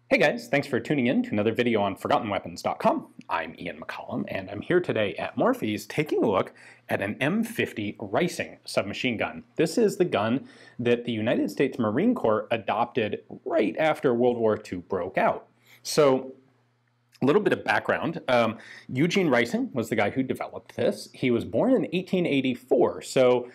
Hey guys, thanks for tuning in to another video on ForgottenWeapons.com. I'm Ian McCollum, and I'm here today at Morphy's taking a look at an M50 Reising submachine gun. This is the gun that the United States Marine Corps adopted right after World War II broke out. So, a little bit of background. Eugene Reising was the guy who developed this. He was born in 1884, so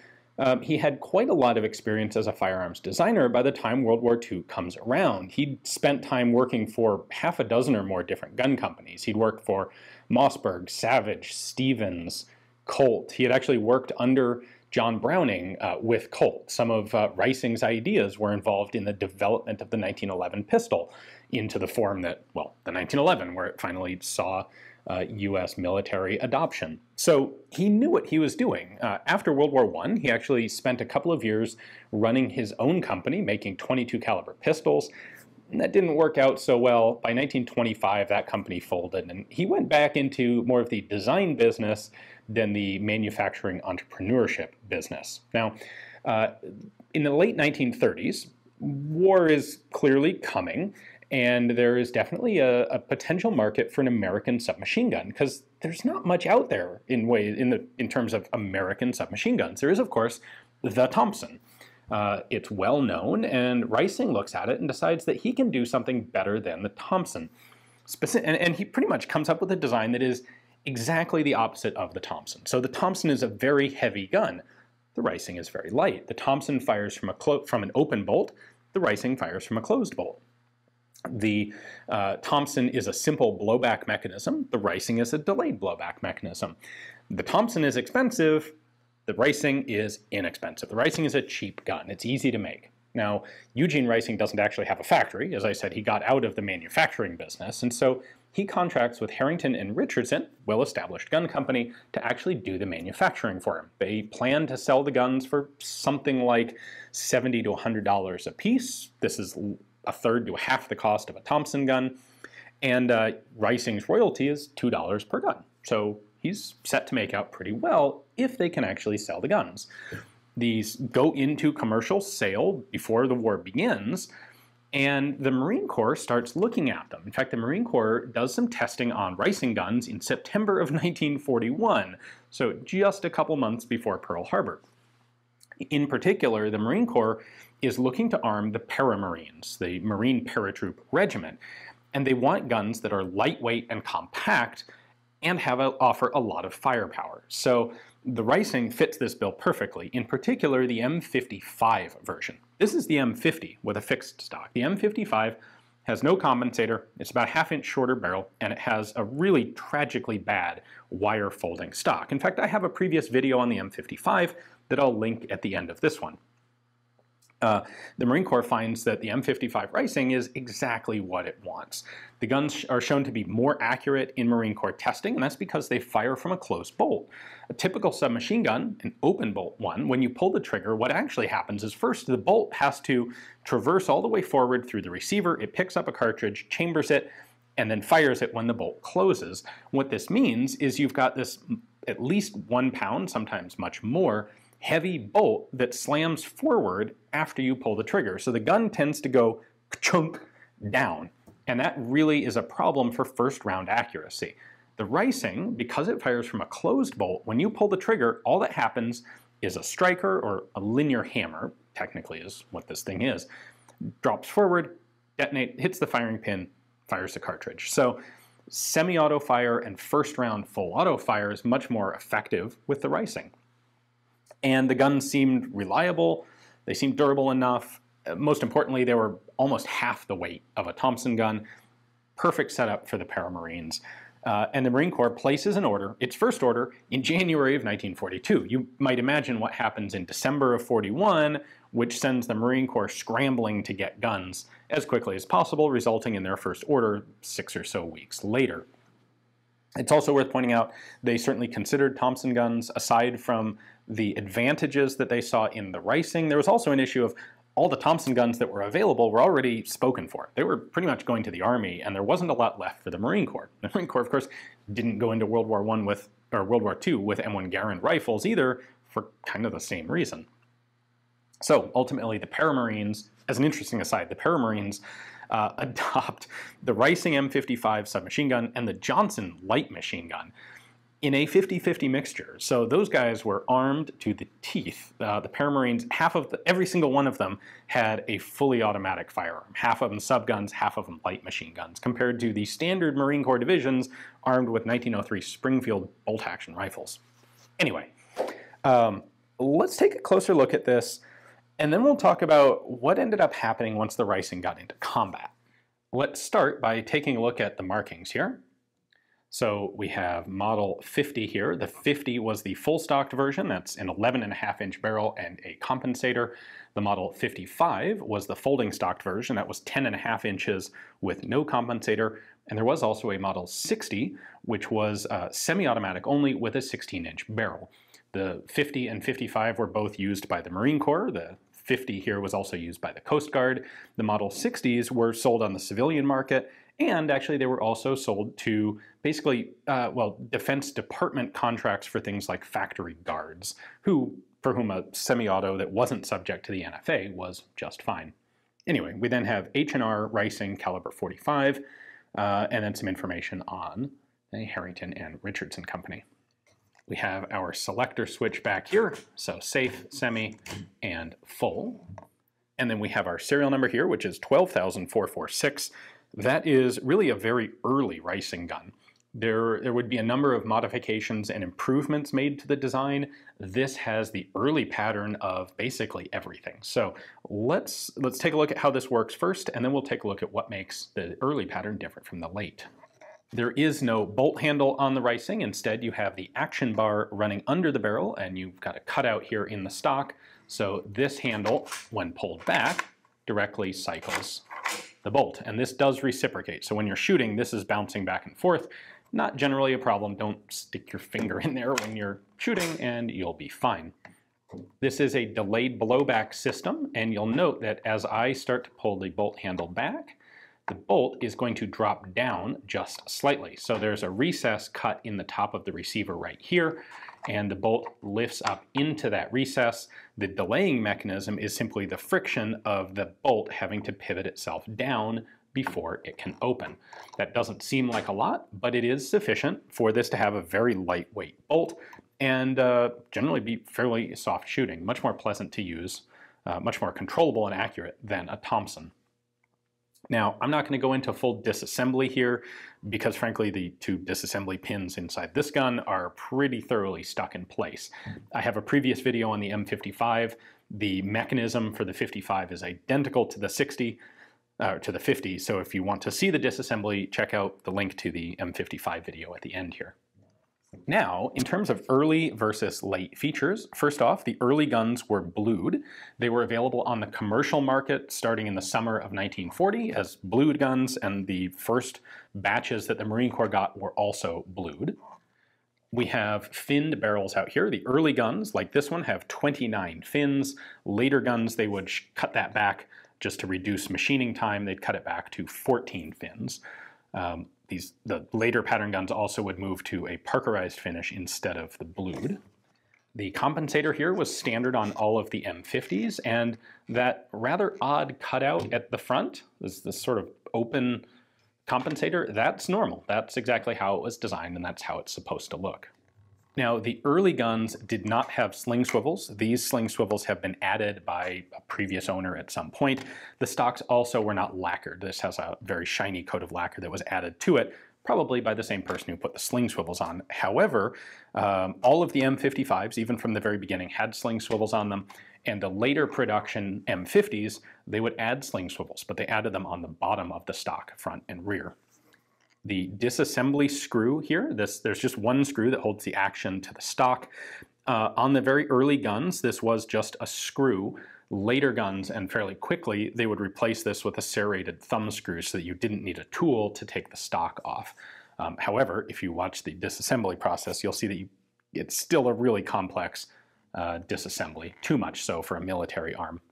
he had quite a lot of experience as a firearms designer by the time World War II comes around. He'd spent time working for half a dozen or more different gun companies. He'd worked for Mossberg, Savage, Stevens, Colt. He had actually worked under John Browning with Colt. Some of Reising's ideas were involved in the development of the 1911 pistol into the form that, well, the 1911, where it finally saw U.S. military adoption. So he knew what he was doing. After World War I, he actually spent a couple of years running his own company, making .22 caliber pistols. And that didn't work out so well. By 1925, that company folded, and he went back into more of the design business than the manufacturing entrepreneurship business. Now, in the late 1930s, war is clearly coming, and there is definitely a potential market for an American submachine gun, because there's not much out there in terms of American submachine guns. There is, of course, the Thompson. It's well known, and Reising looks at it and decides that he can do something better than the Thompson. And he pretty much comes up with a design that is exactly the opposite of the Thompson. So the Thompson is a very heavy gun. The Reising is very light. The Thompson fires from an open bolt. The Reising fires from a closed bolt. The Thompson is a simple blowback mechanism. The Reising is a delayed blowback mechanism. The Thompson is expensive. The Reising is inexpensive. The Reising is a cheap gun. It's easy to make. Now, Eugene Reising doesn't actually have a factory. As I said, he got out of the manufacturing business, and so he contracts with Harrington and Richardson, well-established gun company, to actually do the manufacturing for him. They plan to sell the guns for something like $70 to $100 a piece. This is a third to half the cost of a Thompson gun, and Reising's royalty is $2 per gun. So he's set to make out pretty well if they can actually sell the guns. These go into commercial sale before the war begins, and the Marine Corps starts looking at them. In fact, the Marine Corps does some testing on Reising guns in September of 1941, so just a couple months before Pearl Harbor. In particular, the Marine Corps is looking to arm the Paramarines, the Marine Paratroop Regiment, and they want guns that are lightweight and compact and offer a lot of firepower. So the Reising fits this bill perfectly, in particular the M55 version. This is the M50 with a fixed stock. The M55 has no compensator, it's about a half-inch shorter barrel, and it has a really tragically bad wire folding stock. In fact, I have a previous video on the M55 that I'll link at the end of this one. The Marine Corps finds that the M55 Reising is exactly what it wants. The guns are shown to be more accurate in Marine Corps testing, and that's because they fire from a closed bolt. A typical submachine gun, an open bolt one, when you pull the trigger, what actually happens is first the bolt has to traverse all the way forward through the receiver, it picks up a cartridge, chambers it, and then fires it when the bolt closes. What this means is you've got this at least 1 pound, sometimes much more, heavy bolt that slams forward after you pull the trigger. So the gun tends to go chunk down, and that really is a problem for first round accuracy. The Reising, because it fires from a closed bolt, when you pull the trigger, all that happens is a striker, or a linear hammer, technically is what this thing is, drops forward, hits the firing pin, fires the cartridge. So semi-auto fire and first round full auto fire is much more effective with the Reising. And the guns seemed reliable, they seemed durable enough. Most importantly, they were almost half the weight of a Thompson gun. Perfect setup for the Paramarines. And the Marine Corps places an order, its first order, in January of 1942. You might imagine what happens in December of 41, which sends the Marine Corps scrambling to get guns as quickly as possible, resulting in their first order 6 or so weeks later. It's also worth pointing out they certainly considered Thompson guns. Aside from the advantages that they saw in the Reising, there was also an issue of all the Thompson guns that were available were already spoken for. They were pretty much going to the Army, and there wasn't a lot left for the Marine Corps. The Marine Corps, of course, didn't go into World War II with M1 Garand rifles either, for kind of the same reason. So ultimately, the Paramarines, as an interesting aside, the Paramarines adopt the Reising M55 submachine gun and the Johnson light machine gun in a 50-50 mixture. So those guys were armed to the teeth. The Paramarines, every single one of them had a fully automatic firearm. Half of them subguns, half of them light machine guns, compared to the standard Marine Corps divisions armed with 1903 Springfield bolt-action rifles. Anyway, let's take a closer look at this, and then we'll talk about what ended up happening once the Reising got into combat. Let's start by taking a look at the markings here. So we have model 50 here. The 50 was the full stocked version. That's an 11.5-inch barrel and a compensator. The model 55 was the folding stocked version. That was 10.5 inches with no compensator. And there was also a model 60, which was semi-automatic only with a 16-inch barrel. The 50 and 55 were both used by the Marine Corps. The 50 here was also used by the Coast Guard. The model 60s were sold on the civilian market, and actually they were also sold to basically, Defense Department contracts for things like factory guards, for whom a semi-auto that wasn't subject to the NFA was just fine. Anyway, we then have H&R Reising caliber 45, and then some information on the Harrington and Richardson company. We have our selector switch back here, so safe, semi, and full. And then we have our serial number here, which is 12,446. That is really a very early Reising gun. There would be a number of modifications and improvements made to the design. This has the early pattern of basically everything. So let's take a look at how this works first, and then we'll take a look at what makes the early pattern different from the late. There is no bolt handle on the Reising. Instead, you have the action bar running under the barrel, and you've got a cutout here in the stock. So this handle, when pulled back, directly cycles the bolt. And this does reciprocate. So when you're shooting, this is bouncing back and forth. Not generally a problem. Don't stick your finger in there when you're shooting, and you'll be fine. This is a delayed blowback system, and you'll note that as I start to pull the bolt handle back, the bolt is going to drop down just slightly. So there's a recess cut in the top of the receiver right here, and the bolt lifts up into that recess. The delaying mechanism is simply the friction of the bolt having to pivot itself down before it can open. That doesn't seem like a lot, but it is sufficient for this to have a very lightweight bolt and generally be fairly soft shooting, much more pleasant to use, much more controllable and accurate than a Thompson. Now, I'm not going to go into full disassembly here because, frankly, the two disassembly pins inside this gun are pretty thoroughly stuck in place. I have a previous video on the M55. The mechanism for the 55 is identical to the 50, so if you want to see the disassembly, check out the link to the M55 video at the end here. Now, in terms of early versus late features, first off, the early guns were blued. They were available on the commercial market starting in the summer of 1940 as blued guns, and the first batches that the Marine Corps got were also blued. We have finned barrels out here. The early guns, like this one, have 29 fins. Later guns, they would cut that back just to reduce machining time. They'd cut it back to 14 fins. The later pattern guns also would move to a parkerized finish instead of the blued. The compensator here was standard on all of the M50s, and that rather odd cutout at the front, this sort of open compensator, that's normal. That's exactly how it was designed, and that's how it's supposed to look. Now, the early guns did not have sling swivels. These sling swivels have been added by a previous owner at some point. The stocks also were not lacquered. This has a very shiny coat of lacquer that was added to it, probably by the same person who put the sling swivels on. However, all of the M55s, even from the very beginning, had sling swivels on them, and the later production M50s, they would add sling swivels, but they added them on the bottom of the stock, front and rear. The disassembly screw here, there's just one screw that holds the action to the stock. On the very early guns, this was just a screw. Later guns, and fairly quickly, they would replace this with a serrated thumb screw so that you didn't need a tool to take the stock off. However, if you watch the disassembly process, you'll see that it's still a really complex disassembly, too much so for a military arm.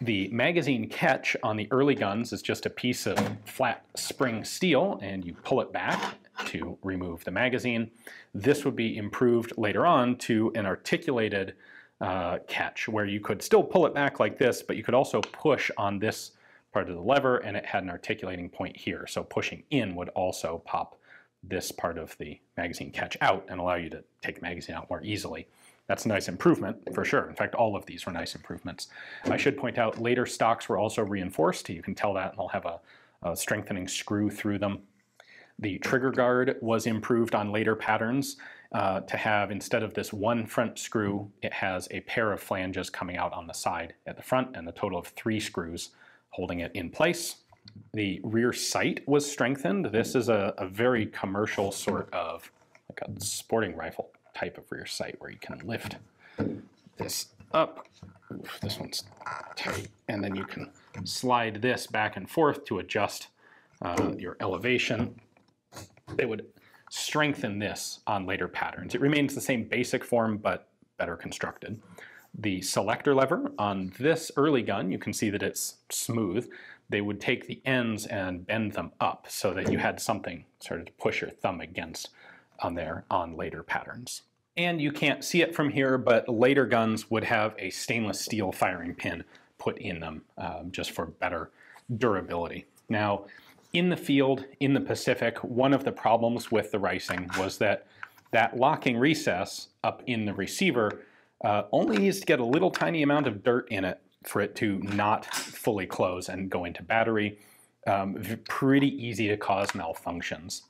The magazine catch on the early guns is just a piece of flat spring steel, and you pull it back to remove the magazine. This would be improved later on to an articulated catch, where you could still pull it back like this, but you could also push on this part of the lever, and it had an articulating point here. So pushing in would also pop this part of the magazine catch out and allow you to take the magazine out more easily. That's a nice improvement for sure. In fact, all of these were nice improvements. I should point out later stocks were also reinforced. You can tell that, and they'll have a strengthening screw through them. The trigger guard was improved on later patterns to have, instead of this one front screw, it has a pair of flanges coming out on the side at the front and a total of 3 screws holding it in place. The rear sight was strengthened. This is a very commercial sort of, like a sporting rifle type of rear sight where you can lift this up. Oof, this one's tight. And then you can slide this back and forth to adjust your elevation. They would strengthen this on later patterns. It remains the same basic form, but better constructed. The selector lever on this early gun, you can see that it's smooth. They would take the ends and bend them up so that you had something sort of to push your thumb against on there on later patterns. And you can't see it from here, but later guns would have a stainless steel firing pin put in them just for better durability. Now, in the field, in the Pacific, one of the problems with the Reising was that locking recess up in the receiver only needs to get a little tiny amount of dirt in it for it to not fully close and go into battery. Pretty easy to cause malfunctions.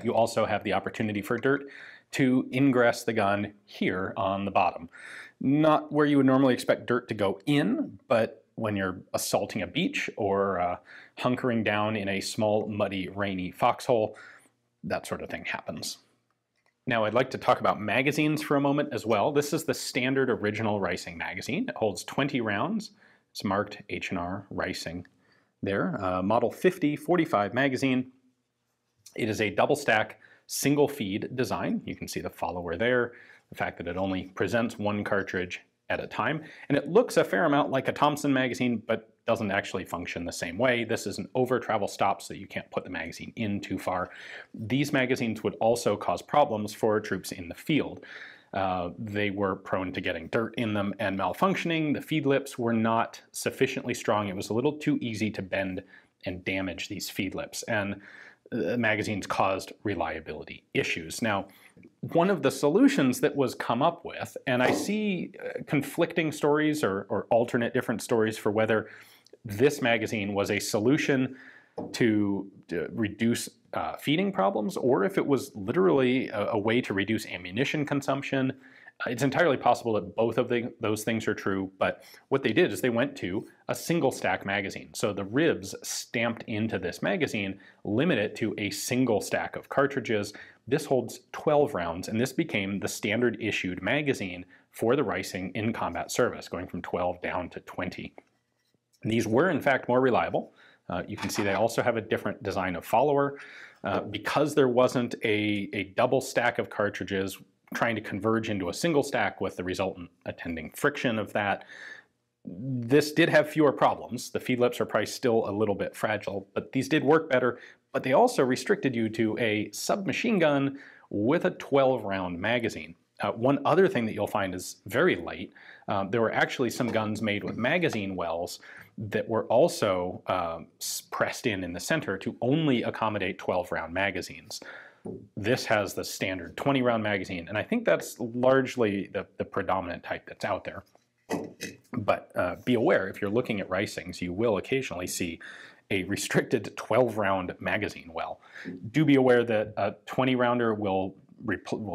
You also have the opportunity for dirt to ingress the gun here on the bottom. Not where you would normally expect dirt to go in, but when you're assaulting a beach or hunkering down in a small, muddy, rainy foxhole, that sort of thing happens. Now I'd like to talk about magazines for a moment as well. This is the standard original Reising magazine. It holds 20 rounds. It's marked H&R Reising there. Model 50-45 magazine. It is a double stack, single feed design. You can see the follower there, the fact that it only presents one cartridge at a time. And it looks a fair amount like a Thompson magazine, but doesn't actually function the same way. This is an over travel stop, so you can't put the magazine in too far. These magazines would also cause problems for troops in the field. They were prone to getting dirt in them and malfunctioning. The feed lips were not sufficiently strong. It was a little too easy to bend and damage these feed lips, and the magazines caused reliability issues. Now, one of the solutions that was come up with, and I see conflicting stories or alternate different stories for whether this magazine was a solution to reduce feeding problems or if it was literally a way to reduce ammunition consumption. It's entirely possible that both of those things are true, but what they did is they went to a single stack magazine. So the ribs stamped into this magazine limit it to a single stack of cartridges. This holds 12 rounds, and this became the standard issued magazine for the Reising in combat service, going from 12 down to 20. And these were, in fact, more reliable. You can see they also have a different design of follower. Because there wasn't a double stack of cartridges trying to converge into a single stack with the resultant attending friction of that, this did have fewer problems. The feed lips are probably still a little bit fragile, but these did work better. But they also restricted you to a submachine gun with a 12-round magazine. One other thing that you'll find is very light. There were actually some guns made with magazine wells that were also pressed in the center to only accommodate 12-round magazines. This has the standard 20-round magazine, and I think that's largely the predominant type that's out there. But be aware, if you're looking at Reisings, you will occasionally see a restricted 12-round magazine well. Do be aware that a 20-rounder will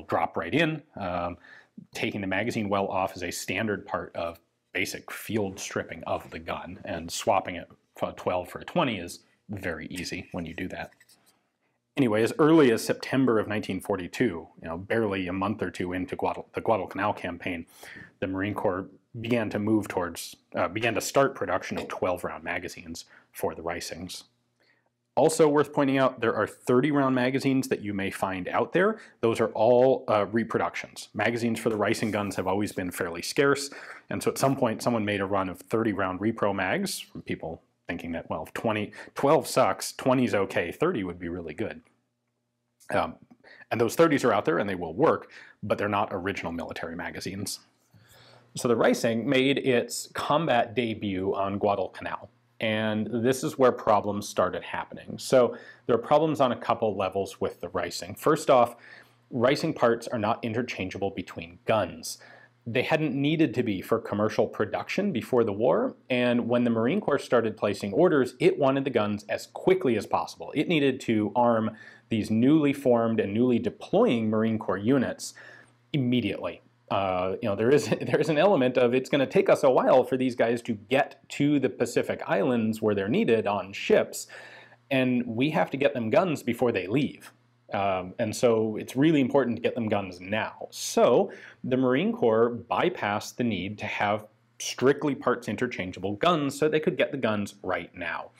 drop right in. Taking the magazine well off is a standard part of basic field stripping of the gun, and swapping it from a 12 for a 20 is very easy when you do that. Anyway, as early as September of 1942, barely a month or two into the Guadalcanal campaign, the Marine Corps began to move towards, began to start production of 12-round magazines for the Reisings. Also worth pointing out, there are 30-round magazines that you may find out there. Those are all reproductions. Magazines for the Reising guns have always been fairly scarce, and so at some point someone made a run of 30-round repro mags from people thinking that, well, if 12 sucks, 20's okay, 30 would be really good. And those 30s are out there and they will work, but they're not original military magazines. So the Reising made its combat debut on Guadalcanal. And this is where problems started happening. So there are problems on a couple levels with the Reising. First off, Reising parts are not interchangeable between guns. They hadn't needed to be for commercial production before the war, and when the Marine Corps started placing orders, it wanted the guns as quickly as possible. It needed to arm these newly formed and newly deploying Marine Corps units immediately. There is an element of it's going to take us a while for these guys to get to the Pacific Islands where they're needed on ships, and we have to get them guns before they leave. And so it's really important to get them guns now. So the Marine Corps bypassed the need to have strictly parts interchangeable guns so they could get the guns right now.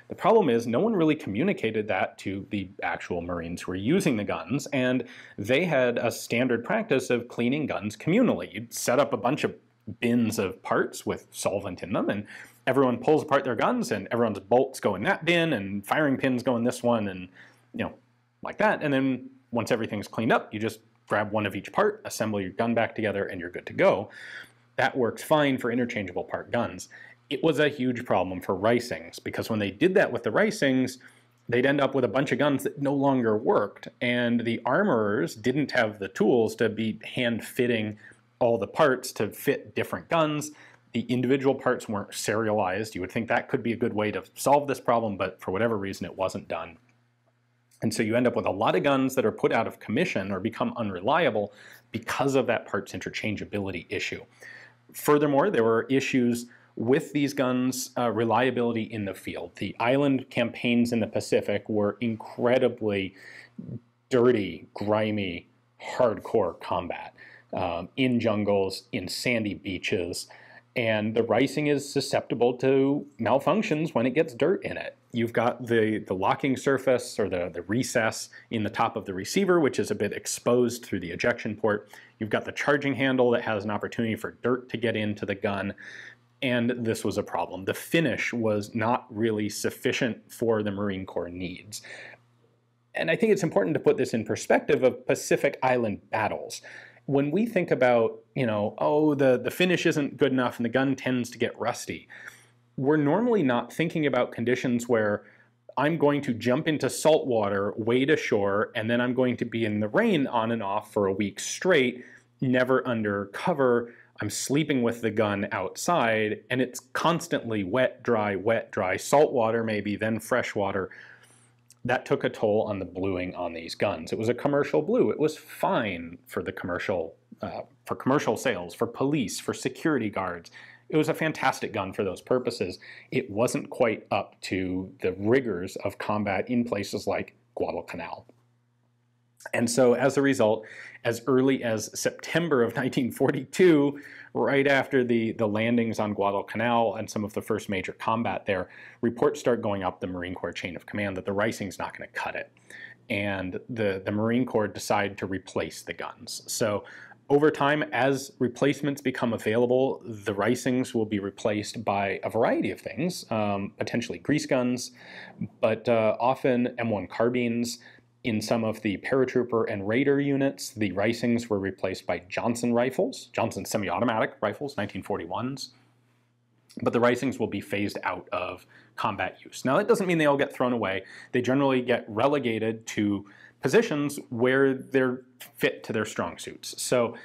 The problem is no one really communicated that to the actual Marines who were using the guns, and they had a standard practice of cleaning guns communally. You'd set up a bunch of bins of parts with solvent in them, and everyone pulls apart their guns, and everyone's bolts go in that bin, and firing pins go in this one, and like that. And then once everything's cleaned up, you just grab one of each part, assemble your gun back together, and you're good to go. That works fine for interchangeable part guns. It was a huge problem for Reisings, because when they did that with the Reisings, they'd end up with a bunch of guns that no longer worked, and the armorers didn't have the tools to be hand-fitting all the parts to fit different guns. The individual parts weren't serialized. You would think that could be a good way to solve this problem, but for whatever reason it wasn't done. And so you end up with a lot of guns that are put out of commission or become unreliable because of that parts interchangeability issue. Furthermore, there were issues with these guns' reliability in the field. The island campaigns in the Pacific were incredibly dirty, grimy, hardcore combat in jungles, in sandy beaches, and the Reising is susceptible to malfunctions when it gets dirt in it. You've got the locking surface, or the recess in the top of the receiver, which is a bit exposed through the ejection port. You've got the charging handle that has an opportunity for dirt to get into the gun, and this was a problem. The finish was not really sufficient for the Marine Corps needs. And I think it's important to put this in perspective of Pacific Island battles. When we think about, the finish isn't good enough and the gun tends to get rusty, we're normally not thinking about conditions where I'm going to jump into salt water, wade ashore, and then I'm going to be in the rain on and off for a week straight, never under cover. I'm sleeping with the gun outside, and it's constantly wet, dry, salt water maybe, then fresh water. That took a toll on the bluing on these guns. It was a commercial blue. It was fine for the commercial sales, for police, for security guards. It was a fantastic gun for those purposes. It wasn't quite up to the rigors of combat in places like Guadalcanal. And so as a result, as early as September of 1942, right after the landings on Guadalcanal and some of the first major combat there, reports start going up the Marine Corps chain of command that the Reising's not going to cut it. And the Marine Corps decide to replace the guns. So over time, as replacements become available, the Reisings will be replaced by a variety of things, potentially grease guns, but often M1 carbines. In some of the paratrooper and raider units, the Reisings were replaced by Johnson rifles, Johnson semi-automatic rifles, 1941s. But the Reisings will be phased out of combat use. Now, that doesn't mean they all get thrown away. They generally get relegated to positions where they're fit to their strong suits. So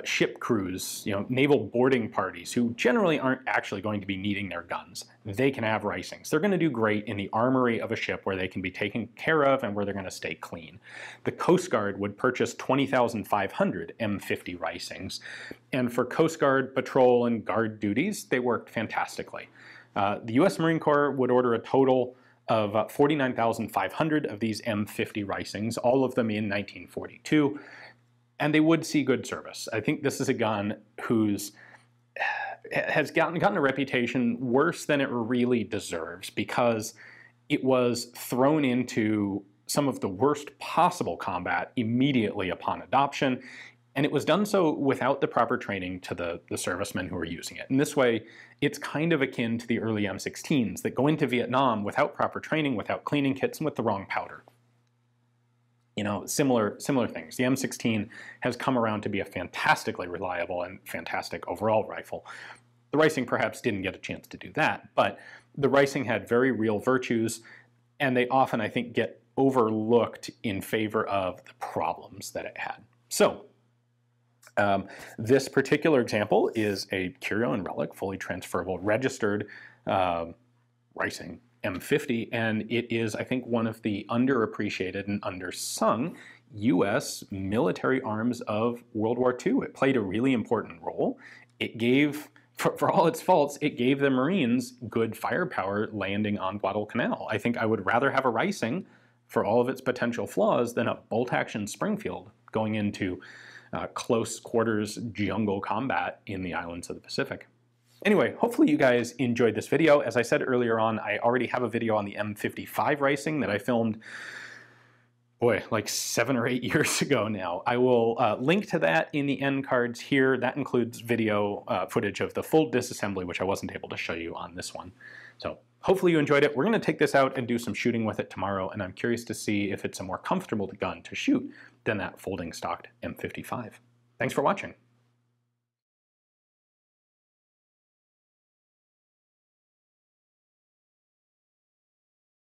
ship crews, naval boarding parties who generally aren't actually going to be needing their guns, they can have Reisings. They're going to do great in the armory of a ship where they can be taken care of and where they're going to stay clean. The Coast Guard would purchase 20,500 M50 Reisings, and for Coast Guard patrol and guard duties, they worked fantastically. The U.S. Marine Corps would order a total of 49,500 of these M50 Reisings, all of them in 1942. And they would see good service. I think this is a gun has gotten a reputation worse than it really deserves, because it was thrown into some of the worst possible combat immediately upon adoption, and it was done so without the proper training to the servicemen who were using it. In this way, it's kind of akin to the early M16s that go into Vietnam without proper training, without cleaning kits, and with the wrong powder. Similar things. The M16 has come around to be a fantastically reliable and fantastic overall rifle. The Reising perhaps didn't get a chance to do that, but the Reising had very real virtues, and they often, I think, get overlooked in favor of the problems that it had. So this particular example is a curio and relic, fully transferable, registered Reising M50, and it is, I think, one of the underappreciated and undersung U.S. military arms of World War II. It played a really important role. It gave, for all its faults, it gave the Marines good firepower landing on Guadalcanal. I think I would rather have a Reising, for all of its potential flaws, than a bolt-action Springfield going into close quarters jungle combat in the islands of the Pacific. Anyway, hopefully you guys enjoyed this video. As I said earlier on, I already have a video on the M55 Reising that I filmed, boy, like 7 or 8 years ago now. I will link to that in the end cards here. That includes video footage of the full disassembly, which I wasn't able to show you on this one. So hopefully you enjoyed it. We're going to take this out and do some shooting with it tomorrow, and I'm curious to see if it's a more comfortable gun to shoot than that folding stocked M55. Thanks for watching.